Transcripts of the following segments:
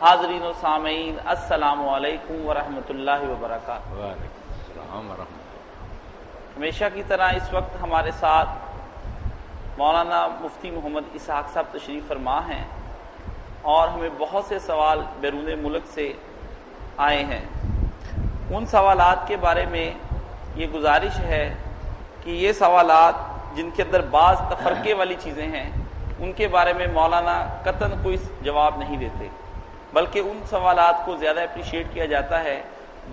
حاضرین و سامعین، السلام علیکم ورحمۃ اللہ وبرکاتہ۔ وعلیکم السلام ورحمۃ اللہ۔ ہمیشہ کی طرح اس وقت ہمارے ساتھ مولانا مفتی محمد اسحاق صاحب تشریف فرما ہیں، اور ہمیں بہت سے سوال بیرون ملک سے آئے ہیں۔ ان سوالات کے بارے میں یہ گزارش ہے کہ یہ سوالات جن کے اندر بعض تفرقے والی چیزیں ہیں، ان کے بارے میں مولانا قطعاً کوئی جواب نہیں دیتے، بلکہ ان سوالات کو زیادہ اپریشیٹ کیا جاتا ہے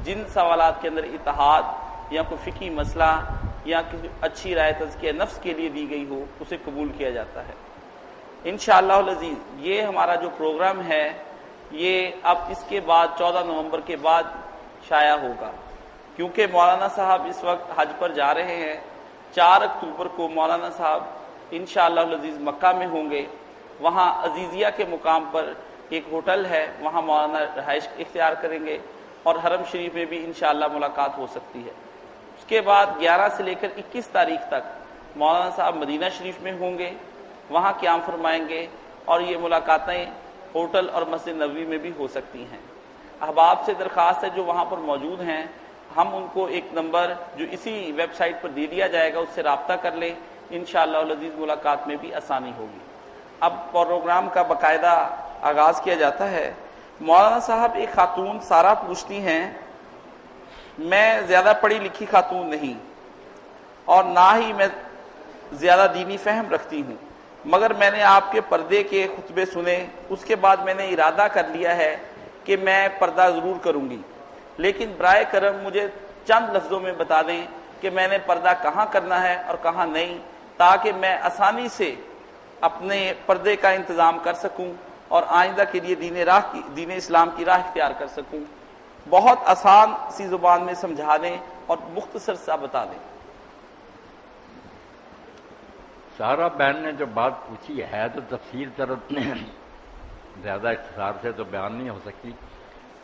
جن سوالات کے اندر اتحاد یا کوئی فقہی مسئلہ یا کسی اچھی رائے تزکیہ نفس کے لیے دی گئی ہو، اسے قبول کیا جاتا ہے۔ انشاءاللہ العزیز یہ ہمارا جو پروگرام ہے یہ اب اس کے بعد 14 نومبر کے بعد شائع ہوگا، کیونکہ مولانا صاحب اس وقت حج پر جا رہے ہیں۔ 4 اکتوبر کو مولانا صاحب انشاءاللہ العزیز مکہ میں ہوں گے۔ وہاں عزیزیہ کے مقام پر ایک ہوٹل ہے، وہاں مولانا رہائش اختیار کریں گے، اور حرم شریف میں بھی انشاءاللہ ملاقات ہو سکتی ہے۔ اس کے بعد 11 سے لے کر 21 تاریخ تک مولانا صاحب مدینہ شریف میں ہوں گے، وہاں قیام فرمائیں گے، اور یہ ملاقاتیں ہوٹل اور مسجد نبوی میں بھی ہو سکتی ہیں۔ احباب سے درخواست ہے جو وہاں پر موجود ہیں، ہم ان کو ایک نمبر جو اسی ویب سائٹ پر دے دیا جائے گا اس سے رابطہ کر لیں، انشاءاللہ العزیز ملاقات میں بھی آسانی ہوگی۔ اب پروگرام کا باقاعدہ آغاز کیا جاتا ہے۔ مولانا صاحب ایک خاتون سارا پوچھتی ہیں، میں زیادہ پڑھی لکھی خاتون نہیں اور نہ ہی میں زیادہ دینی فہم رکھتی ہوں، مگر میں نے آپ کے پردے کے خطبے سنے، اس کے بعد میں نے ارادہ کر لیا ہے کہ میں پردہ ضرور کروں گی، لیکن برائے کرم مجھے چند لفظوں میں بتا دیں کہ میں نے پردہ کہاں کرنا ہے اور کہاں نہیں، تاکہ میں آسانی سے اپنے پردے کا انتظام کر سکوں اور آئندہ کے لیے دین اسلام کی راہ اختیار کر سکوں۔ بہت آسان سی زبان میں سمجھا دیں اور مختصر سا بتا دیں۔ سارا بہن نے جو بات پوچھی ہے تو تفسیر طرف زیادہ اختصار سے تو بیان نہیں ہو سکتی،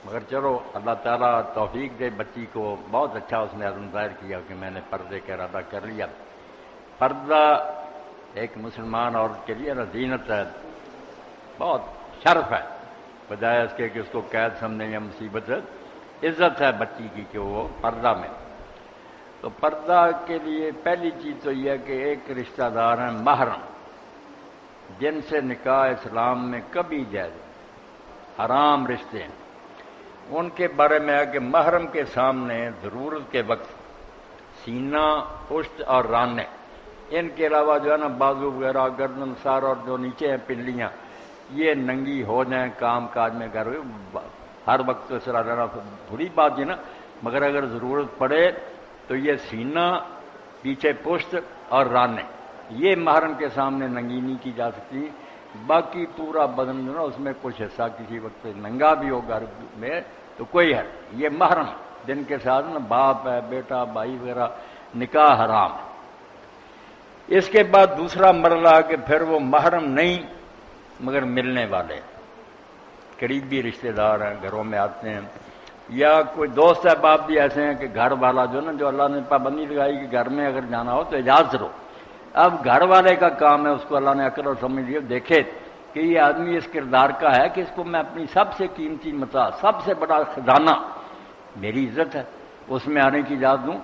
مگر چلو اللہ تعالیٰ توفیق دے بچی کو، بہت اچھا اس نے عزم ظاہر کیا کہ میں نے پردے کا ارادہ کر لیا۔ پردہ ایک مسلمان عورت کے لیے زینت ہے، بہت شرف ہے، بجائے اس کے کہ اس کو قید سمجھیں یا مصیبت ہے، عزت ہے بچی کی کہ وہ پردہ میں۔ تو پردہ کے لیے پہلی چیز تو یہ ہے کہ ایک رشتہ دار ہیں محرم، جن سے نکاح اسلام میں کبھی جائز، حرام رشتے ہیں، ان کے بارے میں ہے کہ محرم کے سامنے ضرورت کے وقت سینہ، پشت اور رانے، ان کے علاوہ جو ہے نا بازو وغیرہ، گردن، سر اور جو نیچے ہیں پنڈلیاں، یہ ننگی ہو جائیں کام کاج میں کر ہر وقت تو اس طرح رہنا تھوڑی بات ہے نا، مگر اگر ضرورت پڑے تو یہ سینہ، پیچھے پشت اور رانے، یہ محرم کے سامنے ننگی نہیں کی جا سکتی۔ باقی پورا بدن جو نا اس میں کچھ حصہ کسی وقت ننگا بھی ہو گھر میں تو کوئی ہے، یہ محرم جن کے ساتھ نا باپ ہے، بیٹا، بھائی وغیرہ، نکاح حرام ہے۔ اس کے بعد دوسرا مرحلہ کہ پھر وہ محرم نہیں مگر ملنے والے قریبی رشتہ دار ہیں، گھروں میں آتے ہیں، یا کوئی دوست احباب بھی ایسے ہیں کہ گھر والا جو نا، جو اللہ نے پابندی لگائی کہ گھر میں اگر جانا ہو تو اجازت لو، اب گھر والے کا کام ہے، اس کو اللہ نے عقل اور سمجھ دی، دیکھے کہ یہ آدمی اس کردار کا ہے کہ اس کو میں اپنی سب سے قیمتی متاع، سب سے بڑا خزانہ میری عزت ہے، اس میں آنے کی اجازت دوں۔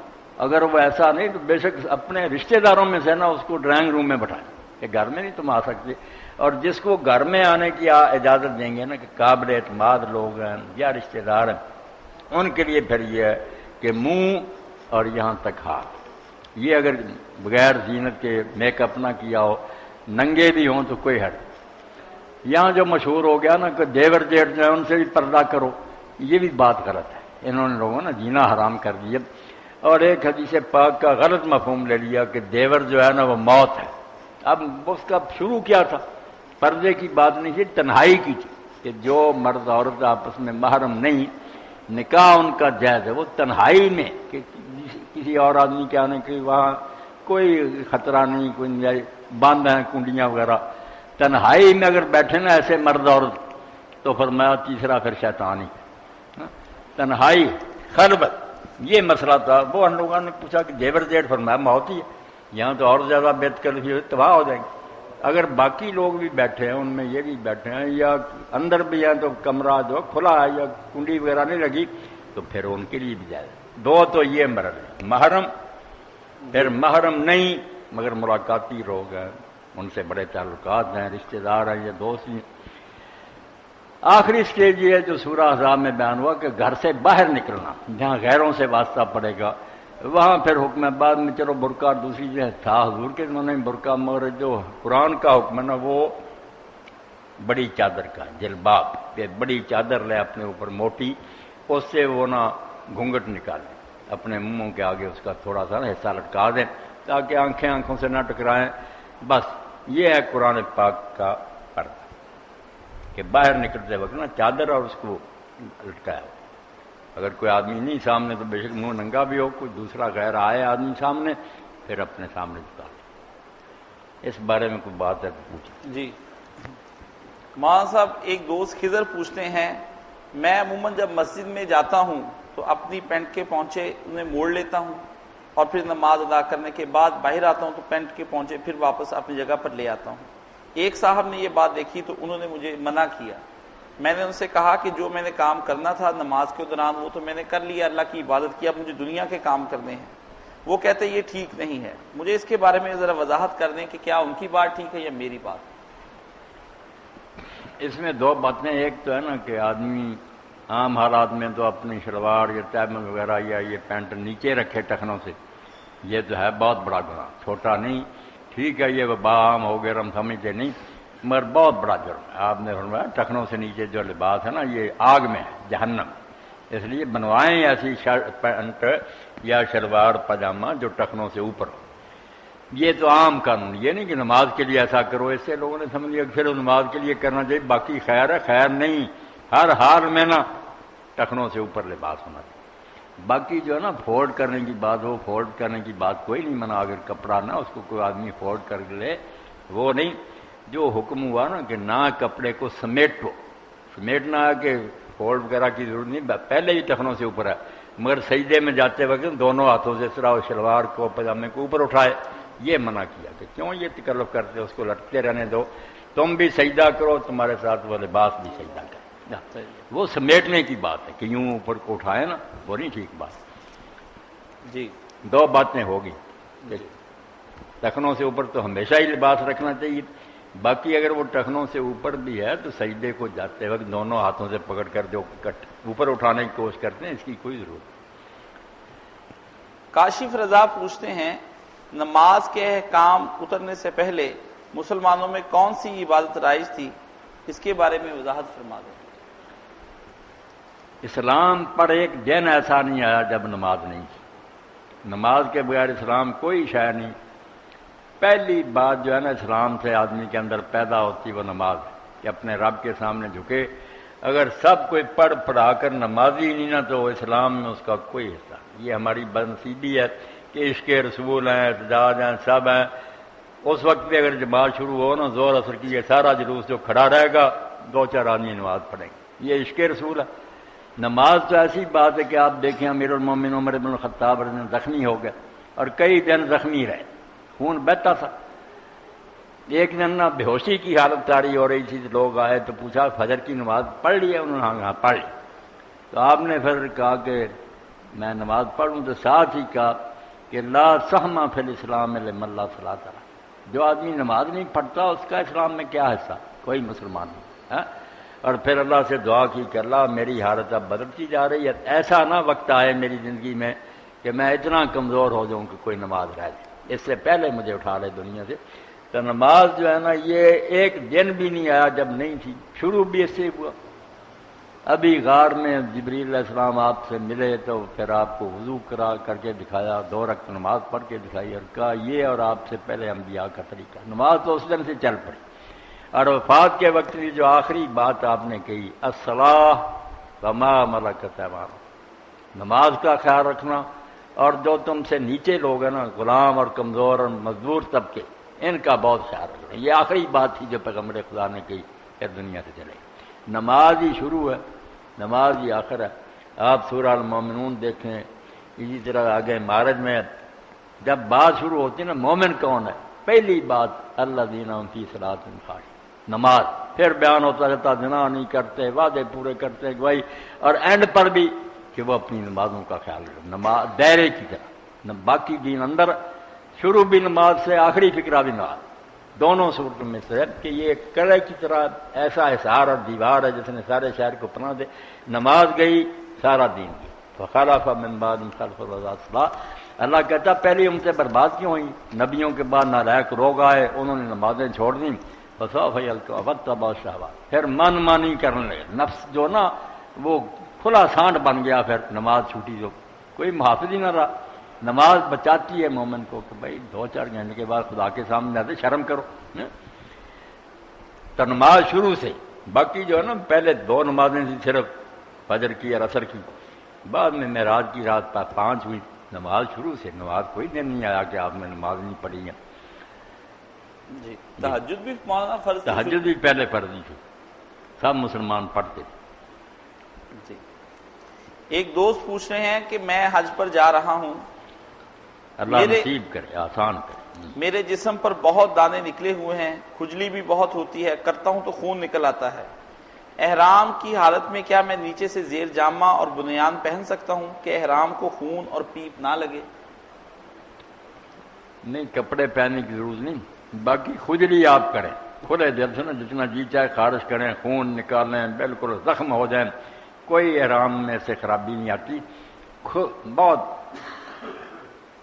اگر وہ ایسا نہیں تو بے شک اپنے رشتہ داروں میں سے نا اس کو ڈرائنگ روم میں بٹھائیں کہ گھر میں نہیں تم آ سکتے، اور جس کو گھر میں آنے کی اجازت دیں گے نا کہ قابل اعتماد لوگ ہیں یا رشتہ دار ہیں، ان کے لیے پھر یہ ہے کہ منہ اور یہاں تک ہاتھ، یہ اگر بغیر زینت کے میک اپ نہ کیا ہو، ننگے بھی ہوں تو کوئی حرج۔ یہاں جو مشہور ہو گیا نا کہ دیور جیٹ جو ہے ان سے بھی پردہ کرو، یہ بھی بات غلط ہے، انہوں نے لوگوں نے جینا حرام کر دیا، اور ایک حدیث پاک کا غلط مفہوم لے لیا کہ دیور جو ہے نا وہ موت ہے۔ اب اس کا شروع کیا تھا؟ پردے کی بات نہیں تھی، تنہائی کی تھی، کہ جو مرد عورت آپس میں محرم نہیں، نکاح ان کا جائز ہے، وہ تنہائی میں کہ کسی اور آدمی کے آنے کی وہاں کوئی خطرہ نہیں، کوئی بند ہیں کنڈیاں وغیرہ، تنہائی میں اگر بیٹھے نا ایسے مرد عورت تو فرمایا تیسرا پھر شیطان ہی، تنہائی، خلوت، یہ مسئلہ تھا۔ وہ ہم لوگوں نے پوچھا کہ دیور جیٹ، فرمایا موت ہی ہے، یہاں تو اور زیادہ بیت کر تباہ ہو جائیں گے۔ اگر باقی لوگ بھی بیٹھے ہیں، ان میں یہ بھی بیٹھے ہیں یا اندر بھی ہیں تو کمرہ جو کھلا ہے یا کنڈی وغیرہ نہیں لگی تو پھر ان کے لیے بھی جائز۔ دو تو یہ مرض ہے، محرم، پھر محرم نہیں مگر ملاقاتی لوگ ہیں، ان سے بڑے تعلقات ہیں، رشتہ دار ہیں یا دوست ہیں۔ آخری سٹیج یہ ہے جو سورہ احزاب میں بیان ہوا کہ گھر سے باہر نکلنا، جہاں غیروں سے واسطہ پڑے گا وہاں پھر حکم ہے۔ بعد میں چلو برقع دوسری جگہ تھا حضور کے انہوں نے برقع، مگر جو قرآن کا حکم ہے نا وہ بڑی چادر کا، جلباب پہ بڑی چادر لے اپنے اوپر موٹی، اس سے وہ نہ گھونگٹ نکالے، اپنے منہوں کے آگے اس کا تھوڑا سا حصہ لٹکا دیں تاکہ آنکھیں آنکھوں سے نہ ٹکرائیں۔ بس یہ ہے قرآن پاک کا پردہ کہ باہر نکلتے وقت نا چادر اور اس کو لٹکایا ہو۔ اگر کوئی آدمی نہیں سامنے تو بے شک منہ ننگا بھی ہو، کوئی دوسرا غیر آئے آدمی سامنے پھر اپنے سامنے جھکا لے۔ اس بارے میں کوئی بات ہے تو پوچھیں۔ جی مولانا صاحب، ایک دوست خضر پوچھتے ہیں، میں عموماً جب مسجد میں جاتا ہوں تو اپنی پینٹ کے پونچے انہیں موڑ لیتا ہوں اور پھر نماز ادا کرنے کے بعد باہر آتا ہوں تو پینٹ کے پونچے پھر واپس اپنی جگہ پر لے آتا ہوں۔ ایک صاحب نے یہ بات دیکھی تو انہوں نے مجھے منع کیا۔ میں نے ان سے کہا کہ جو میں نے کام کرنا تھا نماز کے دوران وہ تو میں نے کر لیا، اللہ کی عبادت کی، اب مجھے دنیا کے کام کرنے ہیں۔ وہ کہتے یہ ٹھیک نہیں ہے۔ مجھے اس کے بارے میں ذرا وضاحت کر دیں کہ کیا ان کی بات ٹھیک ہے یا میری بات؟ اس میں دو باتیں، ایک تو ہے نا کہ آدمی عام حالات میں تو اپنی شلوار یا تیمم وغیرہ یا یہ پینٹ نیچے رکھے ٹخنوں سے، یہ تو ہے بہت بڑا گناہ، چھوٹا نہیں۔ ٹھیک ہے یہ وبا عام ہو گیا، ہم سمجھتے نہیں، مگر بہت بڑا جرم ہے۔ آپ نے فرمایا ٹخنوں سے نیچے جو لباس ہے نا یہ آگ میں ہے، جہنم، اس لیے بنوائیں ایسی شرٹ پینٹ یا شلوار پاجامہ جو ٹخنوں سے اوپر ہو۔ یہ تو عام قانون، یہ نہیں کہ نماز کے لیے ایسا کرو، اس سے لوگوں نے سمجھ لیا کہ پھر نماز کے لیے کرنا چاہیے، باقی خیر ہے، خیر نہیں، ہر حال میں نا ٹخنوں سے اوپر لباس ہونا چاہیے۔ باقی جو ہے نا فولڈ کرنے کی بات ہو، فولڈ کرنے کی بات کوئی نہیں منع، اگر کپڑا نہ اس کو کوئی آدمی فولڈ کر لے وہ نہیں۔ جو حکم ہوا نا کہ نہ کپڑے کو سمیٹو، سمیٹنا ہے کہ فولڈ وغیرہ کی ضرورت نہیں، پہلے ہی ٹخنوں سے اوپر ہے، مگر سجدے میں جاتے وقت دونوں ہاتھوں سے اس طرح شلوار کو پاجامے کو اوپر اٹھائے، یہ منع کیا کہ کیوں یہ تکلف کرتے، اس کو لٹکتے رہنے دو، تم بھی سجدہ کرو، تمہارے ساتھ وہ لباس بھی سجدہ کرے۔ وہ سمیٹنے کی بات ہے کہ یوں اوپر کو اٹھائے نا، وہ نہیں ٹھیک بات۔ جی دو باتیں ہوگی، ٹخنوں سے اوپر تو ہمیشہ ہی لباس رکھنا چاہیے، باقی اگر وہ ٹخنوں سے اوپر بھی ہے تو سجدے کو جاتے وقت دونوں ہاتھوں سے پکڑ کر جو اوپر اٹھانے کی کوشش کرتے ہیں، اس کی کوئی ضرورت نہیں۔ کاشف رضا پوچھتے ہیں، نماز کے احکام اترنے سے پہلے مسلمانوں میں کون سی عبادت رائج تھی، اس کے بارے میں وضاحت فرما دیں۔ اسلام پر ایک دن ایسا نہیں آیا جب نماز نہیں تھی، نماز کے بغیر اسلام کوئی شے نہیں۔ پہلی بات جو ہے نا اسلام سے آدمی کے اندر پیدا ہوتی وہ نماز ہے کہ اپنے رب کے سامنے جھکے۔ اگر سب کوئی پڑھ پڑھا کر نمازی نہیں نا تو اسلام میں اس کا کوئی حصہ نہیں۔ یہ ہماری بدنصیبی ہے کہ عشق رسول ہیں، احتجاج ہیں، سب ہیں، اس وقت بھی اگر جماعت شروع ہو نا زور اثر کی یہ سارا جلوس جو کھڑا رہے گا، دو چار آدمی نماز پڑھیں گے، یہ عشق رسول ہے۔ نماز تو ایسی بات ہے کہ آپ دیکھیں امیر المومنین عمر بن الخطاب رضی اللہ عنہ زخمی ہو گئے اور کئی دن زخمی رہے، خون بہتا تھا۔ ایک دن نا بے ہوشی کی حالت طاری ہو رہی تھی، لوگ آئے تو پوچھا فجر کی نماز پڑھ لی ہے؟ انہوں نے ہاں پڑھ لی۔ تو آپ نے پھر کہا کہ میں نماز پڑھوں، تو ساتھ ہی کہا کہ لا سہم فی الاسلام لمن لا صلاۃ لہ، جو آدمی نماز نہیں پڑھتا اس کا اسلام میں کیا حصہ، کوئی مسلمان نہیں۔ اور پھر اللہ سے دعا کی کہ اللہ میری حالت اب بدلتی جا رہی ہے، ایسا نہ وقت آئے میری زندگی میں کہ میں اتنا کمزور ہو جاؤں کہ کوئی نماز رہ جائے، اس سے پہلے مجھے اٹھا لے دنیا سے۔ تو نماز جو ہے نا یہ ایک دن بھی نہیں آیا جب نہیں تھی، شروع بھی اس سے ہوا۔ ابھی غار میں جبریل علیہ السلام آپ سے ملے تو پھر آپ کو وضو کرا کر کے دکھایا، 2 رکعت نماز پڑھ کے دکھائی اور کہا یہ اور آپ سے پہلے انبیاء کا طریقہ۔ نماز تو اس دن سے چل پڑی۔ اور وفات کے وقت کی جو آخری بات آپ نے کہی، الصلاۃ وما ملکت ایمانکم، نماز کا خیال رکھنا، اور جو تم سے نیچے لوگ ہیں نا غلام اور کمزور اور مزدور طبقے، ان کا بہت خیال رکھنا۔ یہ آخری بات تھی جو پیغمبر خدا نے کہی، پھر دنیا سے چلے۔ نماز ہی شروع ہے، نماز ہی آخر ہے۔ آپ سورہ المومنون دیکھیں، اسی طرح آگے معرج میں جب بات شروع ہوتی ہے نا مومن کون ہے، پہلی بات الذین هم فی صلاتہم خاشعون. نماز پھر بیان ہوتا رہتا زنا نہیں کرتے، وعدے پورے کرتے گواہی، اور اینڈ پر بھی کہ وہ اپنی نمازوں کا خیال رکھیں، نماز دائرے کی طرح، باقی دین اندر، شروع بھی نماز سے آخری فکرہ بھی نماز، دونوں صورتوں میں سے کہ یہ قلعے کی طرح ایسا حصار اور دیوار ہے جس نے سارے شہر کو پناہ دے. نماز گئی سارا دین گیا. فخلف من بعدهم خلف اضاعوا الصلاۃ. اللہ کہتا پہلی امتیں برباد کیوں ہوئیں؟ نبیوں کے بعد نالائق لوگ آئے، انہوں نے نمازیں چھوڑ دیں. فسوف یلقون واتبعوا الشہوات، پھر من مانی کرنے لگے. نفس جو نا وہ کھلا سانڈ بن گیا، پھر نماز چھوٹی جو کوئی محافظ ہی نہ رہا. نماز بچاتی ہے مومن کو کہ بھائی 2-4 گھنٹے کے بعد خدا کے سامنے آتے شرم کرو. تو نماز شروع سے، باقی جو ہے نا پہلے 2 نمازیں تھیں صرف فجر کی اور عصر کی، بعد میں معراج کی رات 5 ہوئی. نماز شروع سے، نماز کوئی دن نہیں آیا کہ آپ نے نماز نہیں پڑھی ہے. جی تہجد بھی مولانا فرض تھی؟ تہجد بھی پہلے فرض تھی، سب مسلمان پڑھتے تھے. جی ایک دوست پوچھ رہے ہیں کہ میں حج پر جا رہا ہوں، اللہ نصیب کرے، آسان کرے. میرے جسم پر بہت دانے نکلے ہوئے ہیں، کھجلی بھی بہت ہوتی ہے، کرتا ہوں تو خون نکل آتا ہے. احرام کی حالت میں کیا میں نیچے سے زیر جامہ اور بنیان پہن سکتا ہوں کہ احرام کو خون اور پیپ نہ لگے؟ نہیں، کپڑے پہننے کی ضرورت نہیں، باقی کھجلی آپ کریں کھلے دل سے نا، جتنا جی چاہے خارج کریں، خون نکالیں، بالکل زخم ہو جائیں، کوئی احرام میں سے خرابی نہیں آتی. بہت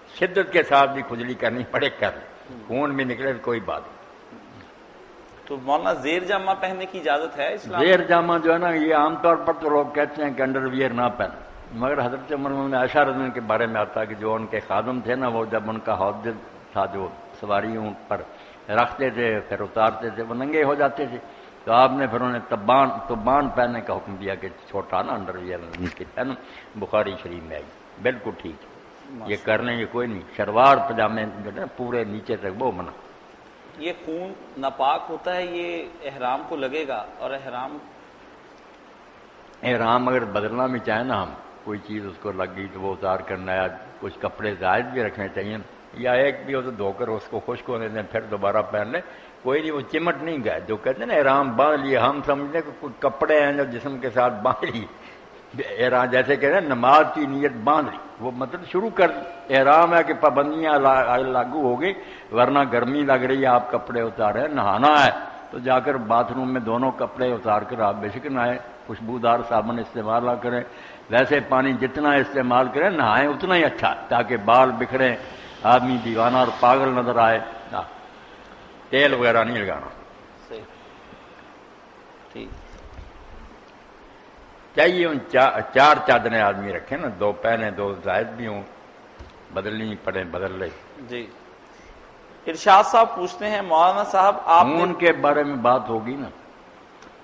شدت کے ساتھ بھی کھجلی کرنی پڑے کر، خون بھی نکلے کوئی بات نہیں. تو مولانا زیر جامہ پہننے کی اجازت ہے اسلام؟ زیر جامہ جو ہے نا یہ عام طور پر تو لوگ کہتے ہیں کہ انڈر ویئر نہ پہن، مگر حضرت عمر بن عائشہ رضی اللہ عنہ کے بارے میں آتا ہے کہ جو ان کے خادم تھے نا، وہ جب ان کا حوض تھا جو سواریوں پر رکھتے تھے پھر اتارتے تھے، وہ ننگے ہو جاتے تھے، تو آپ نے پھر انہیں تبان پہننے کا حکم دیا کہ چھوٹا نا انڈر ویئر پہنو. بخاری شریف میں آئی، بالکل ٹھیک ہے، یہ کرنے کی کوئی نہیں. شلوار پجامے جو ہے پورے نیچے تک وہ منع. یہ خون ناپاک ہوتا ہے، یہ احرام کو لگے گا، اور احرام اگر بدلنا بھی چاہیں نا ہم، کوئی چیز اس کو لگ گئی تو وہ اتار کرنا، یا کچھ کپڑے زائد بھی رکھنے چاہیے، یا ایک بھی ہو تو دھو کر اس کو خشک ہونے دیں پھر دوبارہ پہن لیں، کوئی نہیں. وہ چمٹ نہیں گئے جو کہتے ہیں نا احرام باندھ لیے، ہم سمجھتے ہیں کہ کچھ کپڑے ہیں جو جسم کے ساتھ باندھ لیے. احرام جیسے کہتے ہیں نماز کی نیت باندھ لی، وہ مطلب شروع کر دی. احرام ہے کہ پابندیاں لاگو ہو گئی، ورنہ گرمی لگ رہی ہے آپ کپڑے اتارے. نہانا ہے تو جا کر باتھ روم میں دونوں کپڑے اتار کر آپ بے شک نہائیں، خوشبودار صابن استعمال نہ کریں. ویسے پانی جتنا استعمال کریں نہائیں اتنا ہی اچھا، تاکہ بال بکھریں، آدمی دیوانہ اور پاگل نظر آئے. تیل وغیرہ نہیں لگانا. ٹھیک چاہیے ان 4 چادریں آدمی رکھیں نا، 2 پہنے 2 زائد بھی ہوں، بدلنی پڑے بدل لے. جی ارشاد صاحب پوچھتے ہیں مولانا صاحب آپ خون کے بارے میں بات ہوگی نا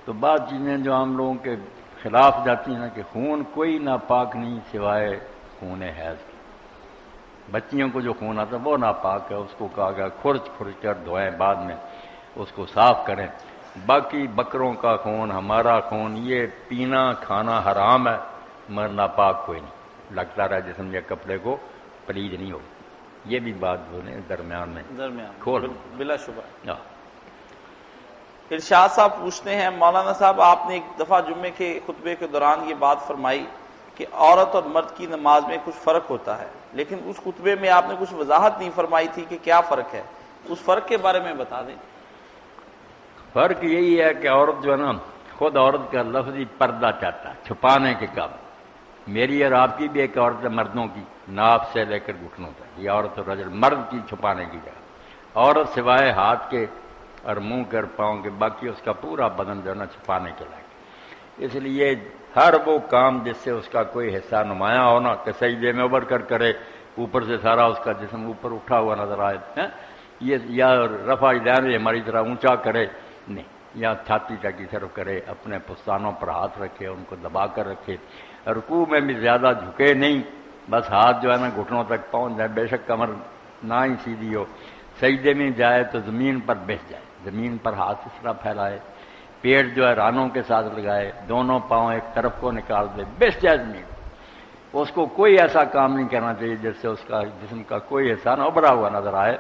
تو بعض چیزیں جو ہم لوگوں کے خلاف جاتی ہیں نا کہ خون کوئی ناپاک نہیں سوائے خون حیض کی. بچیوں کو جو خون آتا ہے وہ ناپاک ہے، اس کو کہا گیا کھرچ کر دھوئیں، بعد میں اس کو صاف کریں. باقی بکروں کا خون، ہمارا خون، یہ پینا کھانا حرام ہے، مگر ناپاک کوئی نہیں. لگتا رہا جسم یا کپڑے کو پلید نہیں ہو. یہ بھی بات بولیں درمیان میں کھول بلا شبہ. ارشاد صاحب پوچھتے ہیں مولانا صاحب آپ نے ایک دفعہ جمعے کے خطبے کے دوران یہ بات فرمائی کہ عورت اور مرد کی نماز میں کچھ فرق ہوتا ہے، لیکن اس خطبے میں آپ نے کچھ وضاحت نہیں فرمائی تھی کہ کیا فرق ہے، اس فرق کے بارے میں بتا دیں. فرق یہی ہے کہ عورت جو ہے نا خود عورت کا لفظی پردہ چاہتا ہے، چھپانے کے کام. میری اور آپ کی بھی ایک عورت ہے مردوں کی، ناف سے لے کر گھٹنوں تک، یہ عورت اور رجل مرد کی چھپانے کی جگہ. عورت سوائے ہاتھ کے اور منہ کر پاؤں کے باقی اس کا پورا بدن جو ہے نا چھپانے کے لائق. اس لیے ہر وہ کام جس سے اس کا کوئی حصہ نمایاں ہونا کہ سجدے میں ابھر کر کرے، اوپر سے سارا اس کا جسم اوپر اٹھا ہوا نظر آئے، یہ یا رفع یدین ہماری طرح اونچا کرے نہیں، یا چھاتی تک کی طرف کرے، اپنے پستانوں پر ہاتھ رکھے، ان کو دبا کر رکھے. رکوع میں بھی زیادہ جھکے نہیں، بس ہاتھ جو ہے نا گھٹنوں تک پہنچ جائے، بے شک کمر نہ ہی سیدھی ہو. سجدے میں جائے تو زمین پر بیٹھ جائے، زمین پر ہاتھ اس طرح پھیلائے، پیٹ جو ہے رانوں کے ساتھ لگائے، دونوں پاؤں ایک طرف کو نکال دے، بیٹھ جائے زمین. اس کو کوئی ایسا کام نہیں کرنا چاہیے جس سے اس کا جسم کا کوئی حصہ نہ ابھرا ہوا نظر آئے.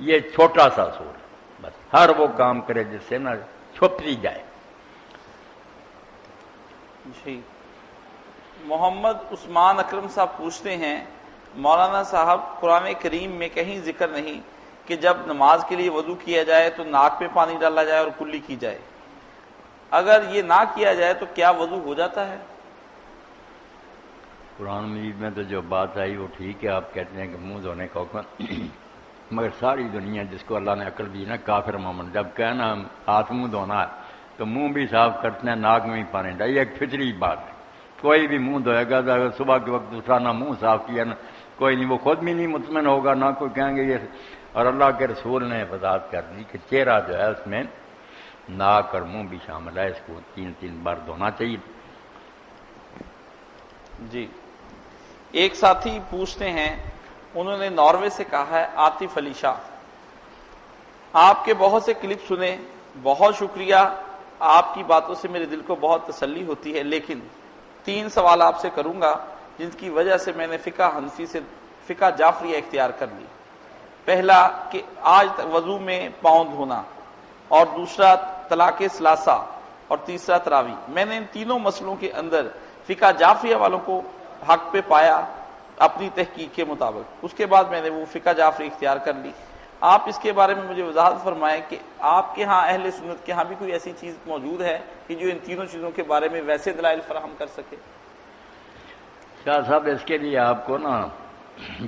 یہ چھوٹا سا اصول ہے. بس ہر وہ کام کرے جس سے نا چھپتی جائے۔ جی، محمد عثمان اکرم صاحب پوچھتے ہیں مولانا صاحب قرآن کریم میں کہیں ذکر نہیں کہ جب نماز کے لیے وضو کیا جائے تو ناک میں پانی ڈالا جائے اور کلی کی جائے، اگر یہ نہ کیا جائے تو کیا وضو ہو جاتا ہے؟ قرآن مجید میں تو جو بات آئی وہ ٹھیک ہے، آپ کہتے ہیں کہ منہ دھونے کا حکم، مگر ساری دنیا جس کو اللہ نے عقل دی نا کافر مومن جب کہنا ہاتھ منہ دھونا ہے تو منہ بھی صاف کرتے ہیں، ناک میں بھی پانی ڈال، یہ ایک فطری بات ہے۔ کوئی بھی منہ دھوئے گا تو اگر صبح کے وقت دوسرا نہ منہ صاف کیا نہ کوئی نہیں، وہ خود بھی نہیں مطمئن ہوگا، نہ کوئی کہیں گے یہ۔ اور اللہ کے رسول نے وضاحت کر دی کہ چہرہ جو ہے اس میں ناک اور منہ بھی شامل ہے، اس کو 3 بار دھونا چاہیے۔ جی، ایک ساتھی پوچھتے ہیں، انہوں نے ناروے سے کہا ہے، عاطف علی شاہ، آپ کے بہت سے کلپ سنے، بہت شکریہ، آپ کی باتوں سے میرے دل کو بہت تسلی ہوتی ہے، لیکن 3 سوال آپ سے کروں گا جن کی وجہ سے میں نے فقہ حنفی سے فقہ جعفریہ اختیار کر لی۔ پہلا کہ آج وضو میں پاؤں دھونا، اور دوسرا طلاق ثلاثہ، اور تیسرا تراویح۔ میں نے ان تینوں مسئلوں کے اندر فقہ جعفریہ والوں کو حق پہ پایا اپنی تحقیق کے مطابق، اس کے بعد میں نے وہ فقہ جعفری اختیار کر لی۔ آپ اس کے بارے میں مجھے وضاحت فرمائیں کہ آپ کے ہاں اہل سنت کے ہاں بھی کوئی ایسی چیز موجود ہے کہ جو ان تینوں چیزوں کے بارے میں ویسے دلائل فراہم کر سکے؟ شاہ صاحب اس کے لیے آپ کو نا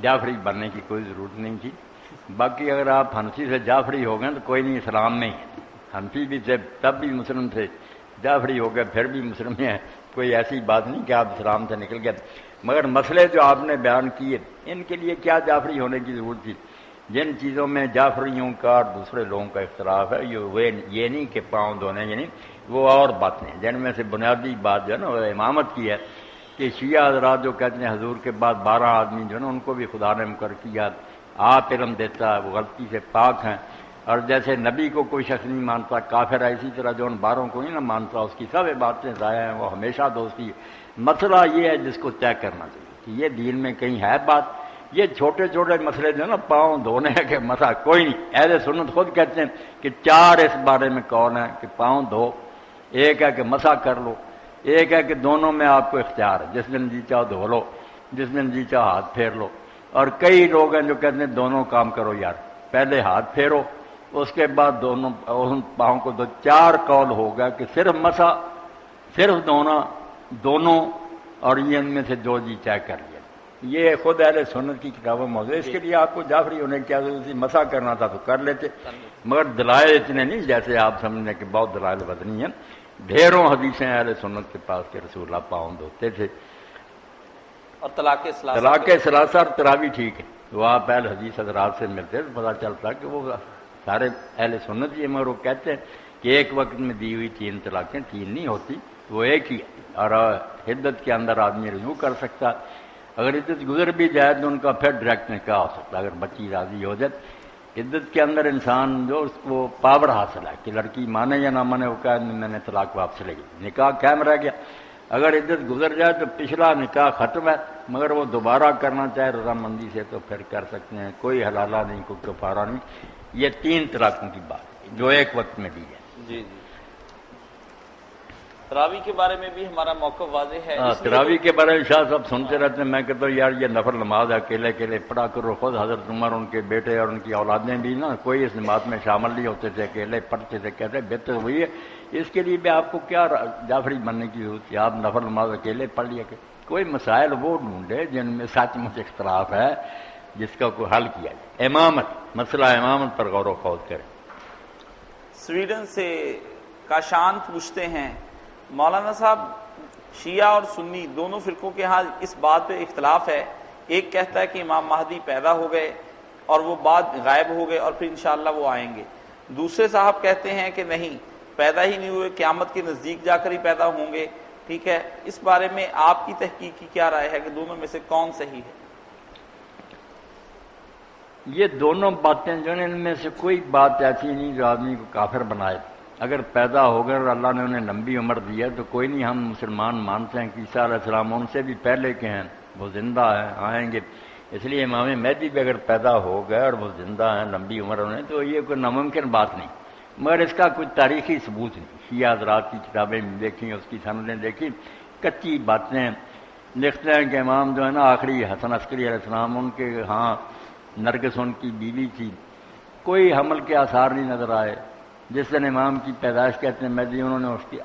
جعفری بننے کی کوئی ضرورت نہیں تھی، باقی اگر آپ حنفی سے جعفری ہو گئے تو کوئی نہیں، اسلام میں حنفی بھی تھے تب بھی مسلم تھے، جعفری ہو گئے پھر بھی مسلم ہیں، کوئی ایسی بات نہیں کہ آپ اسلام سے نکل گئے۔ مگر مسئلے جو آپ نے بیان کیے ان کے لیے کیا جعفری ہونے کی ضرورت تھی؟ جن چیزوں میں جعفریوں کا اور دوسرے لوگوں کا اختلاف ہے یہ نہیں کہ پاؤں دھونے، یعنی وہ اور باتیں، جن میں سے بنیادی بات جو ہے نا وہ امامت کی ہے کہ شیعہ حضرات جو کہتے ہیں حضور کے بعد 12 آدمی جو ہے نا ان کو بھی خدا نے مقرر کیا، آپ علم دیتا ہے، وہ غلطی سے پاک ہیں، اور جیسے نبی کو کوئی شخص نہیں مانتا کافر ہے، اسی طرح جو ان 12 کو نہیں نہ مانتا اس کی سب باتیں ضائع ہیں، وہ ہمیشہ دوستی ہے۔ مسئلہ یہ ہے جس کو طے کرنا چاہیے کہ یہ دین میں کہیں ہے بات، یہ چھوٹے چھوٹے مسئلے جو ہے نا پاؤں دھونے کے مسئلہ کوئی نہیں، اہل سنت خود کہتے ہیں کہ 4 اس بارے میں قول ہیں کہ پاؤں دھو، ایک ہے کہ مسح کر لو، ایک ہے کہ دونوں میں آپ کو اختیار ہے، جس دن جی چاہو دھو لو، جس دن جی چاہو ہاتھ پھیر لو، اور کئی لوگ ہیں جو کہتے ہیں دونوں کام کرو یار، پہلے ہاتھ پھیرو اس کے بعد دونوں پاؤں کو دو۔ 4 قول ہوگا کہ صرف مسح، صرف دھونا، دونوں، اور یہ ان میں سے جو جی چاہے کر لیا۔ یہ خود اہل سنت کی کتابوں موضوع ہے، اس کے لیے آپ کو جعفری ہونے کی کیا ضرورت تھی؟ مسح کرنا تھا تو کر لیتے، مگر دلائل اتنے نہیں جیسے آپ سمجھنے کہ بہت دلائل وزنی ہیں، ڈھیروں حدیثیں اہل سنت کے پاس کہ رسول اللہ پاؤں دھوتے تھے۔ اور طلاق ثلاثہ اور تراویح ٹھیک ہے، وہ آپ اہل حدیث حضرات سے ملتے تو پتہ چلتا کہ وہ سارے اہل سنت یہ، مگر وہ کہتے ہیں کہ ایک وقت میں دی ہوئی 3 طلاقیں 3 نہیں ہوتی، وہ ایک ہی ہے، اور عدت کے اندر آدمی رجوع کر سکتا، اگر عدت گزر بھی جائے تو ان کا پھر ڈائریکٹ نکاح ہو سکتا اگر بچی راضی ہو جائے۔ عدت کے اندر انسان جو اس کو پاور حاصل ہے کہ لڑکی مانے یا نہ مانے، وہ کہا میں نے طلاق واپس لے گی، نکاح قائم رہ گیا۔ اگر عدت گزر جائے تو پچھلا نکاح ختم ہے، مگر وہ دوبارہ کرنا چاہے رضامندی سے تو پھر کر سکتے ہیں، کوئی حلالہ نہیں، کوئی کفارہ نہیں۔ یہ 3 طلاقوں کی بات ہے جو ایک وقت میں دی ہے۔ جی جی، تراویح کے بارے میں بھی ہمارا موقف واضح ہے۔ تراویح کے بارے میں شاہ صاحب سنتے رہتے ہیں، میں کہتا ہوں یار یہ نفل نماز اکیلے اکیلے پڑھا کرو، خود حضرت عمر ان کے بیٹے اور ان کی اولادیں بھی نا کوئی اس نماز میں شامل نہیں ہوتے تھے، اکیلے پڑھتے تھے، کہتے بہتر ہوئی ہے، اس کے لیے بھی آپ کو کیا جعفری بننے کی ضرورت ہے؟ آپ نفل نماز اکیلے پڑھ لیا کہ کوئی مسائل وہ ڈھونڈے جن میں سچ مچ اختلاف ہے جس کا کوئی حل کیا جائے۔ امامت، مسئلہ امامت پر غور و خوض کریں۔ سویڈن سے کاشان پوچھتے ہیں، مولانا صاحب شیعہ اور سنی دونوں فرقوں کے ہاں اس بات پہ اختلاف ہے، ایک کہتا ہے کہ امام مہدی پیدا ہو گئے اور وہ بعد غائب ہو گئے اور پھر انشاءاللہ وہ آئیں گے، دوسرے صاحب کہتے ہیں کہ نہیں پیدا ہی نہیں ہوئے، قیامت کے نزدیک جا کر ہی پیدا ہوں گے۔ ٹھیک ہے، اس بارے میں آپ کی تحقیق کی کیا رائے ہے کہ دونوں میں سے کون صحیح ہے؟ یہ دونوں باتیں جو ہیں ان میں سے کوئی بات ایسی نہیں جو آدمی کو کافر بنائے۔ اگر پیدا ہو گئے اور اللہ نے انہیں لمبی عمر دی ہے تو کوئی نہیں، ہم مسلمان مانتے ہیں کہ عیسیٰ علیہ السلام ان سے بھی پہلے کے ہیں، وہ زندہ ہیں، آئیں گے۔ اس لیے امام مہدی بھی اگر پیدا ہو گئے اور وہ زندہ ہیں لمبی عمر انہیں تو یہ کوئی ناممکن بات نہیں، مگر اس کا کوئی تاریخی ثبوت نہیں۔ شیعہ حضرات کی کتابیں دیکھیں، اس کی سندیں دیکھیں، کچی باتیں لکھتے ہیں کہ امام جو ہے نا آخری حسن عسکری علیہ السلام ان کے ہاں نرگس ان کی بیوی تھی، کوئی حمل کے آثار نہیں نظر آئے۔ جس دن امام کی پیدائش کہتے ہیں مہدی، انہوں نے اس کی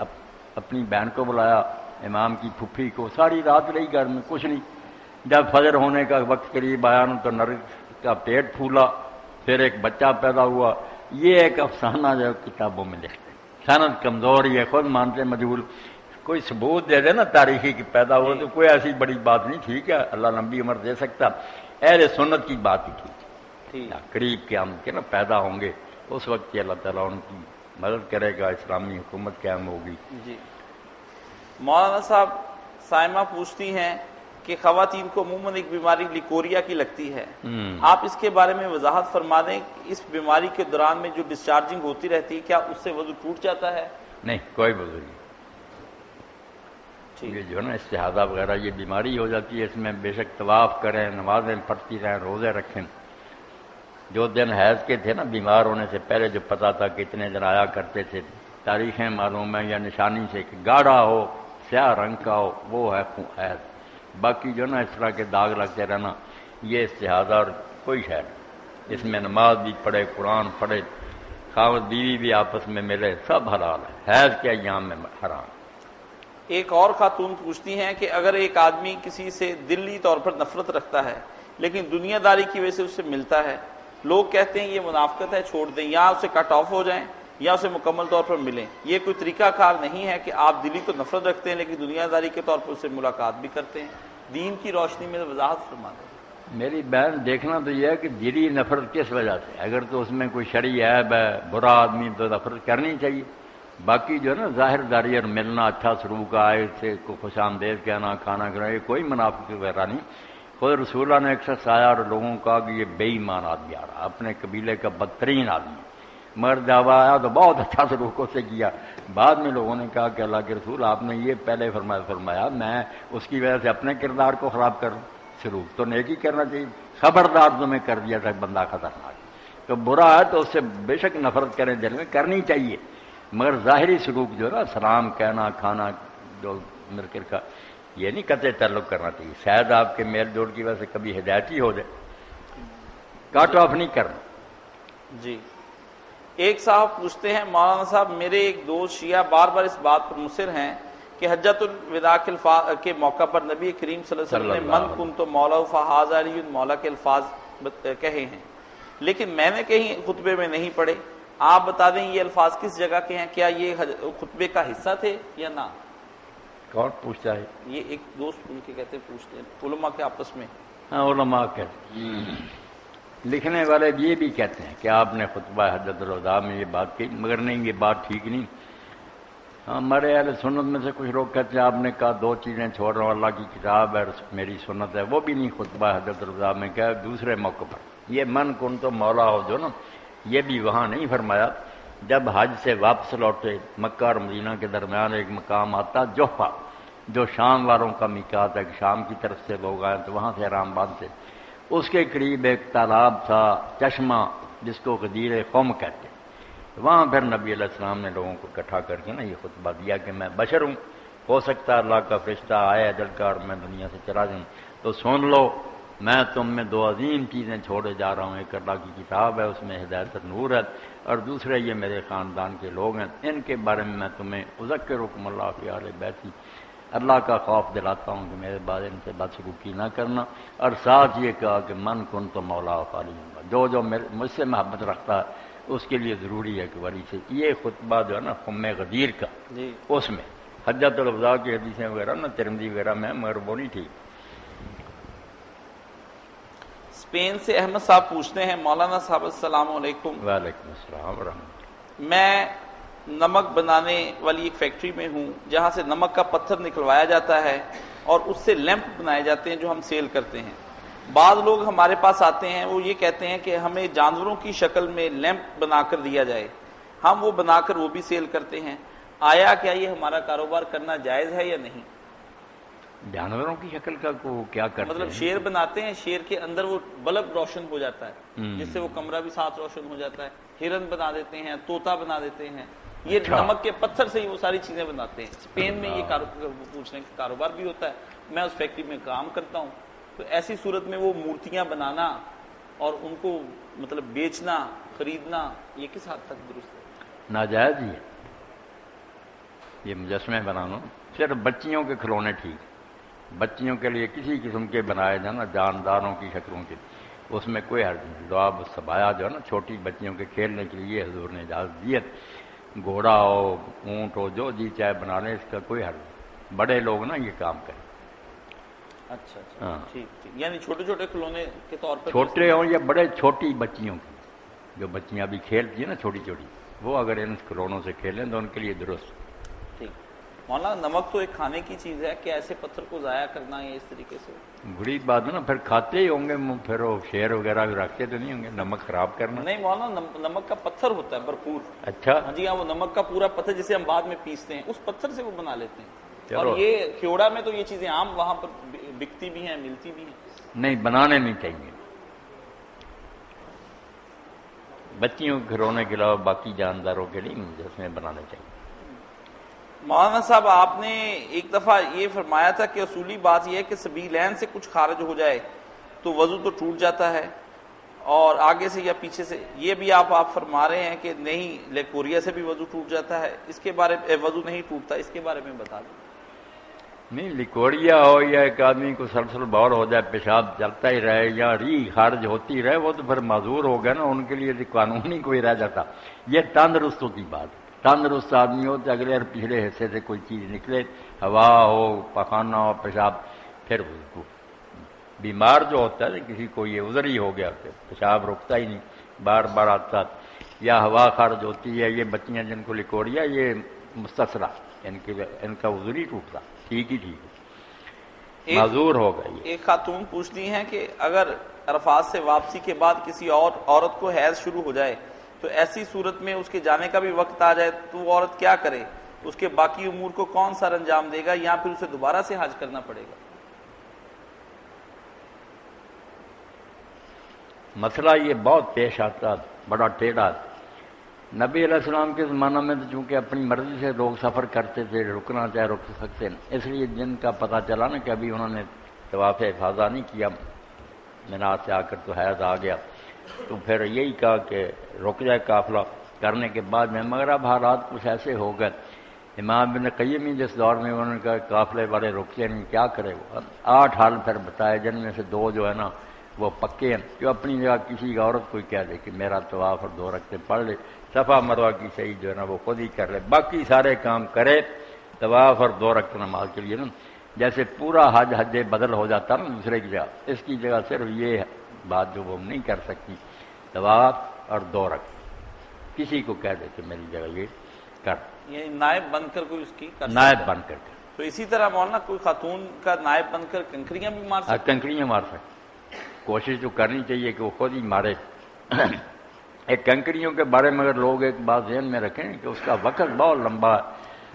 اپنی بہن کو بلایا، امام کی پھپھی کو، ساری رات رہی گھر میں، کچھ نہیں۔ جب فجر ہونے کا وقت قریب آیا تو نرگس کا پیٹ پھولا، پھر ایک بچہ پیدا ہوا۔ یہ ایک افسانہ جو کتابوں میں لکھتے ہیں، سند کمزور، یہ خود مانتے مجہول، کوئی ثبوت دے دے نا تاریخی کی پیدا ہوا تو کوئی ایسی بڑی بات نہیں۔ ٹھیک ہے، اللہ لمبی عمر دے سکتا، اہل سنت کی بات ہی ٹھیک، قریب قیامت کے نا پیدا ہوں گے، اس وقت اللہ تعالیٰ ان کی مدد کرے گا، اسلامی حکومت قائم ہوگی۔ جی مولانا صاحب، سائمہ پوچھتی ہیں کہ خواتین کو عموماً ایک بیماری لیکوریا کی لگتی ہے، آپ اس کے بارے میں وضاحت فرما دیں کہ اس بیماری کے دوران میں جو ڈسچارجنگ ہوتی رہتی ہے، کیا اس سے وضو ٹوٹ جاتا ہے؟ نہیں، کوئی وضو نہیں۔ یہ جو ہے نا استحاضہ وغیرہ یہ بیماری ہو جاتی ہے، اس میں بے شک طواف کریں، نمازیں پڑھتی رہیں، روزے رکھیں۔ جو دن حیض کے تھے نا، بیمار ہونے سے پہلے جو پتا تھا کہ اتنے دن آیا کرتے تھے، تاریخیں معلوم ہیں یا نشانی سے کہ گاڑھا ہو، سیاہ رنگ کا ہو، وہ ہے حیض۔ باقی جو نا اس طرح کے داغ لگتے رہنا، یہ استحاضہ اور کوئی شے نہیں۔ اس میں نماز بھی پڑھے، قرآن پڑھے، خاوند بیوی بھی آپس میں ملے، سب حلال ہے، حیض کے ایام میں حرام۔ ایک اور خاتون پوچھتی ہیں کہ اگر ایک آدمی کسی سے دلی طور پر نفرت رکھتا ہے لیکن دنیا داری کی وجہ سے اس سے ملتا ہے، لوگ کہتے ہیں یہ منافقت ہے، چھوڑ دیں، یا اسے کٹ آف ہو جائیں یا اسے مکمل طور پر ملیں، یہ کوئی طریقہ کار نہیں ہے کہ آپ دلی تو نفرت رکھتے ہیں لیکن دنیا داری کے طور پر اس سے ملاقات بھی کرتے ہیں؟ دین کی روشنی میں وضاحت فرما دیں۔ میری بہن دیکھنا تو یہ ہے کہ دلی نفرت کس وجہ سے، اگر تو اس میں کوئی شرعی عیب ہے، برا آدمی تو نفرت کرنی چاہیے۔ باقی جو ہے نا ظاہر داری اور ملنا، اچھا سلوک آئے سے کو خوش آمدید کہنا، کھانا کھلانا، یہ کوئی منافق وغیرہ نہیں۔ خود رسول اللہ نے ایک شخص آیا اور لوگوں کو کہا کہ یہ بے ایمان آدمی آ رہا، اپنے قبیلے کا بدترین آدمی، مگر جب آیا تو بہت اچھا سلوک سے کیا۔ بعد میں لوگوں نے کہا کہ اللہ کے رسول آپ نے یہ پہلے فرمایا میں اس کی وجہ سے اپنے کردار کو خراب کروں، سلوک تو نیکی کرنا چاہیے، خبردار تمہیں کر دیا تھا بندہ خطرناک، تو برا ہے تو اس سے بے شک نفرت کریں، دل میں کرنی چاہیے، مگر ظاہری سلوک جو ہے نا سلام کہنا، کھانا جو مرکر کا، یہ نہیں قطع تعلق کرنا چاہیے۔ شاید آپ کے میل جوڑ کی وجہ سے کبھی ہدایت ہی ہو جائے، کٹ آف نہیں کرنا۔ جی ایک صاحب پوچھتے ہیں مولانا صاحب، میرے ایک دوست شیعہ بار بار اس بات پر مصر ہیں کہ حجۃ الوداع کے موقع پر نبی کریم صلی اللہ علیہ وسلم نے من کنت مولا فہذا علی مولا کے الفاظ کہے ہیں، لیکن میں نے کہیں خطبے میں نہیں پڑھے۔ آپ بتا دیں یہ الفاظ کس جگہ کے ہیں، کیا یہ خطبے کا حصہ تھے یا نہ؟ کون پوچھتا ہے؟ یہ ایک دوست ان کے کہتے ہیں، پوچھتے ہیں علماء کے آپس میں۔ ہاں علماء کہتے ہیں، لکھنے والے یہ بھی کہتے ہیں کہ آپ نے خطبہ حجۃ الوداع میں یہ بات کی، مگر نہیں، یہ بات ٹھیک نہیں۔ ہمارے اہل سنت میں سے کچھ لوگ کہتے ہیں آپ نے کہا دو چیزیں چھوڑ رہا ہوں، اللہ کی کتاب ہے میری سنت ہے، وہ بھی نہیں خطبہ حجۃ الوداع میں، کیا دوسرے موقع پر۔ یہ من کن تو مولا ہو جو نا، یہ بھی وہاں نہیں فرمایا۔ جب حج سے واپس لوٹے مکہ اور مدینہ کے درمیان ایک مقام آتا جوفہ، جو شام والوں کا میقات ہے، شام کی طرف سے لوگ آئے تو وہاں سے احرام باندھتے، اس کے قریب ایک تالاب تھا، چشمہ، جس کو غدیر قوم کہتے ہیں۔ وہاں پھر نبی علیہ السلام نے لوگوں کو اکٹھا کر کے نا یہ خطبہ دیا کہ میں بشر ہوں، ہو سکتا ہے اللہ کا فرشتہ آئے اجل کا اور میں دنیا سے چلا جاؤں، تو سن لو، میں تم میں دو عظیم چیزیں چھوڑے جا رہا ہوں، ایک اللہ کی کتاب ہے، اس میں ہدایت اور نور ہے، اور دوسرے یہ میرے خاندان کے لوگ ہیں، ان کے بارے میں تمہیں اذکرکم اللہ فی اہل بیتی، اللہ کا خوف دلاتا ہوں کہ میرے بعد ان سے بدسلوکی نہ کرنا، اور ساتھ یہ کہا کہ من کن تو مولا فعلی، جو مجھ سے محبت رکھتا ہے اس کے لیے ضروری ہے کہ ولی سے۔ یہ خطبہ جو ہے نا خم غدیر کا، اس میں حجۃ الوداع کی حدیثیں وغیرہ نا ترمذی وغیرہ میں، مگر وہ نہیں ٹھیک۔ اسپین سے احمد صاحب پوچھتے ہیں مولانا صاحب السلام علیکم۔ وعلیکم السلام ورحمۃ اللہ۔ میں نمک بنانے والی ایک فیکٹری میں ہوں جہاں سے نمک کا پتھر نکلوایا جاتا ہے اور اس سے لیمپ بنائے جاتے ہیں جو ہم سیل کرتے ہیں۔ بعض لوگ ہمارے پاس آتے ہیں، وہ یہ کہتے ہیں کہ ہمیں جانوروں کی شکل میں لیمپ بنا کر دیا جائے، ہم وہ بنا کر وہ بھی سیل کرتے ہیں، آیا کیا یہ ہمارا کاروبار کرنا جائز ہے یا نہیں؟ جانوروں کی شکل کا کو کیا کرتے مطلب ہیں؟ شیر بناتے ہیں، شیر کے اندر وہ بلب روشن ہو جاتا ہے جس سے وہ کمرہ بھی ساتھ روشن ہو جاتا ہے، ہرن بنا دیتے ہیں، طوطا بنا دیتے ہیں، یہ نمک کے پتھر سے ہی وہ ساری چیزیں بناتے ہیں۔ اسپین میں یہ پوچھنے کا کاروبار بھی ہوتا ہے، میں اس فیکٹری میں کام کرتا ہوں، تو ایسی صورت میں وہ مورتیاں بنانا اور ان کو مطلب بیچنا خریدنا یہ کس حد تک درست ہے؟ ناجائز ہی ہے یہ مجسمے بنانا، صرف بچیوں کے کھلونے ٹھیک، بچیوں کے لیے کسی قسم کے بنائے جائیں نا جانداروں کی شکلوں کے، اس میں کوئی حرج نہیں۔ لعاب الصبایا جو ہے نا چھوٹی بچیوں کے کھیلنے کے لیے حضور نے اجازت دی ہے، گھوڑا ہو اونٹ ہو جو جی چاہے بنا لیں، اس کا کوئی حرج نہیں، بڑے لوگ نا یہ کام کریں۔ اچھا اچھا ٹھیک ٹھیک، یعنی چھوٹے چھوٹے کھلونے کے طور پر چھوٹے ہوں یا بڑے، چھوٹی بچیوں کی جو بچیاں ابھی کھیلتی ہیں نا چھوٹی چھوٹی، وہ اگر ان کھلونوں سے کھیلیں تو ان کے لیے درست۔ ٹھیک مولانا، نمک تو ایک کھانے کی چیز ہے کہ ایسے پتھر کو ضائع کرنا ہے اس طریقے سے؟ بری بات ہے نا، پھر کھاتے ہی ہوں گے، پھر وہ شیر وغیرہ بھی رکھتے تو نہیں ہوں گے، نمک خراب کرنا۔ نہیں مولانا، نمک کا پتھر ہوتا ہے بھرپور، اچھا ہاں جی ہاں، وہ نمک کا پورا پتھر جسے ہم بعد میں پیستے ہیں، اس پتھر سے وہ بنا لیتے ہیں۔ چلو، اور یہ کھیوڑا میں تو یہ چیزیں عام وہاں پر بکتی بھی ہیں، ملتی بھی ہیں۔ نہیں بنانے نہیں چاہیے، بچیوں کے کھلونے کے علاوہ باقی جانداروں کے لیے مجسمے بنانے چاہیے۔ مولانا صاحب، آپ نے ایک دفعہ یہ فرمایا تھا کہ اصولی بات یہ ہے کہ سبیلین سے کچھ خارج ہو جائے تو وضو تو ٹوٹ جاتا ہے، اور آگے سے یا پیچھے سے، یہ بھی آپ فرما رہے ہیں کہ نہیں لیکوریا سے بھی وضو ٹوٹ جاتا ہے، اس کے بارے میں وضو نہیں ٹوٹتا، اس کے بارے میں بتا دیں۔ نہیں، لیکوریا ہو یا ایک آدمی کو سلسل بول ہو جائے، پیشاب چلتا ہی رہے یا ری خارج ہوتی رہے، وہ تو پھر معذور ہو گیا نا، ان کے لیے قانون ہی کوئی رہ جاتا۔ یہ تندرستوں کی بات، تندرست آدمی ہو تو اگلے اور پچھلے حصے سے کوئی چیز نکلے، ہوا ہو، پخانہ ہو، پیشاب، پھر وہ بیمار جو ہوتا ہے کسی کو یہ عذر ہی ہو گیا کہ پیشاب رکتا ہی نہیں، بار بار آتا، یا ہوا خارج ہوتی ہے، یہ بچیاں جن کو لیکوریا، یہ مستثرا، ان کا عذر ہی ٹوٹتا، ٹھیک ہی ٹھیک ہے، معذور ہو گئی۔ ایک خاتون پوچھتی ہیں کہ اگر عرفات سے واپسی کے بعد کسی اور عورت کو حیض شروع ہو جائے تو ایسی صورت میں اس کے جانے کا بھی وقت آ جائے تو وہ عورت کیا کرے؟ اس کے باقی امور کو کون سر انجام دے گا، یا پھر اسے دوبارہ سے حج کرنا پڑے گا؟ مسئلہ یہ بہت پیش آتا، بڑا ٹیڑھا۔ نبی علیہ السلام کے زمانہ میں تو چونکہ اپنی مرضی سے لوگ سفر کرتے تھے، رکنا چاہے رک سکتے، اس لیے جن کا پتہ چلا نا کہ ابھی انہوں نے طواف افاضہ نہیں کیا، مینا سے آ کر تو حیض آ گیا، تو پھر یہی کہا کہ رک جائے قافلہ کرنے کے بعد میں، مگر اب حالات کچھ ایسے ہو گئے، امام ابن قیم ہی جس دور میں انہوں نے کہا قافلے والے رکتے نہیں، کیا کرے وہ؟ 8 حال پھر بتائے، جن میں سے 2 جو ہے نا وہ پکے ہیں، جو اپنی جگہ کسی عورت کوئی کہہ دے کہ میرا طواف اور 2 رکعتیں پڑھ لے، صفا مروہ کی صحیح جو ہے نا وہ خود ہی کر لے، باقی سارے کام کرے طواف اور 2 رکعت نماز کے لیے نا، جیسے پورا حج بدل ہو جاتا نا دوسرے کی جگہ، اس کی جگہ صرف یہ بات جو وہ نہیں کر سکتی، طواف اور 2 رکعت، کسی کو کہہ دے کہ میری جگہ یہ کر، یعنی نائب بن کر کوئی اس کی نائب بن کر کے۔ تو اسی طرح مولانا کوئی خاتون کا نائب بن کر کنکریاں بھی مار سکتی؟ کنکریاں مار سکتے، کوشش تو کرنی چاہیے کہ وہ خود ہی مارے۔ ایک کنکریوں کے بارے میں اگر لوگ ایک بات ذہن میں رکھیں کہ اس کا وقت بہت لمبا ہے،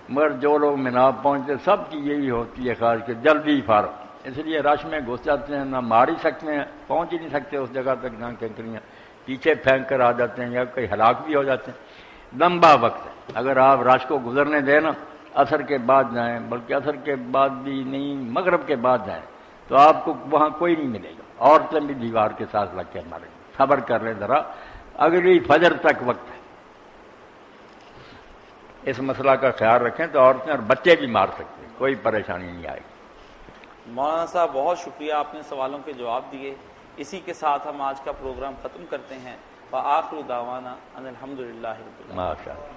مگر جو لوگ مینا پہنچتے سب کی یہی ہوتی ہے خاص کہ جلدی فارغ، اس لیے رش میں گھس جاتے ہیں، نہ مار ہی سکتے ہیں، پہنچ ہی نہیں سکتے اس جگہ تک جہاں کنکریاں، پیچھے پھینک کر آ جاتے ہیں یا کئی ہلاک بھی ہو جاتے ہیں۔ لمبا وقت ہے، اگر آپ رش کو گزرنے دیں نا، عصر کے بعد جائیں، بلکہ عصر کے بعد بھی نہیں، مغرب کے بعد جائیں، تو آپ کو وہاں کوئی نہیں ملے گا، عورتیں بھی دیوار کے ساتھ لگ کے ماریں گے، صبر کر لیں ذرا، اگلی فجر تک وقت ہے۔ اس مسئلہ کا خیال رکھیں تو عورتیں اور بچے بھی مار سکتے ہیں، کوئی پریشانی نہیں آئے گی۔ مولانا صاحب بہت شکریہ، آپ نے سوالوں کے جواب دیے۔ اسی کے ساتھ ہم آج کا پروگرام ختم کرتے ہیں۔ وآخر دعوانا ان الحمدللہ رب العالمین۔ ماشاء اللہ۔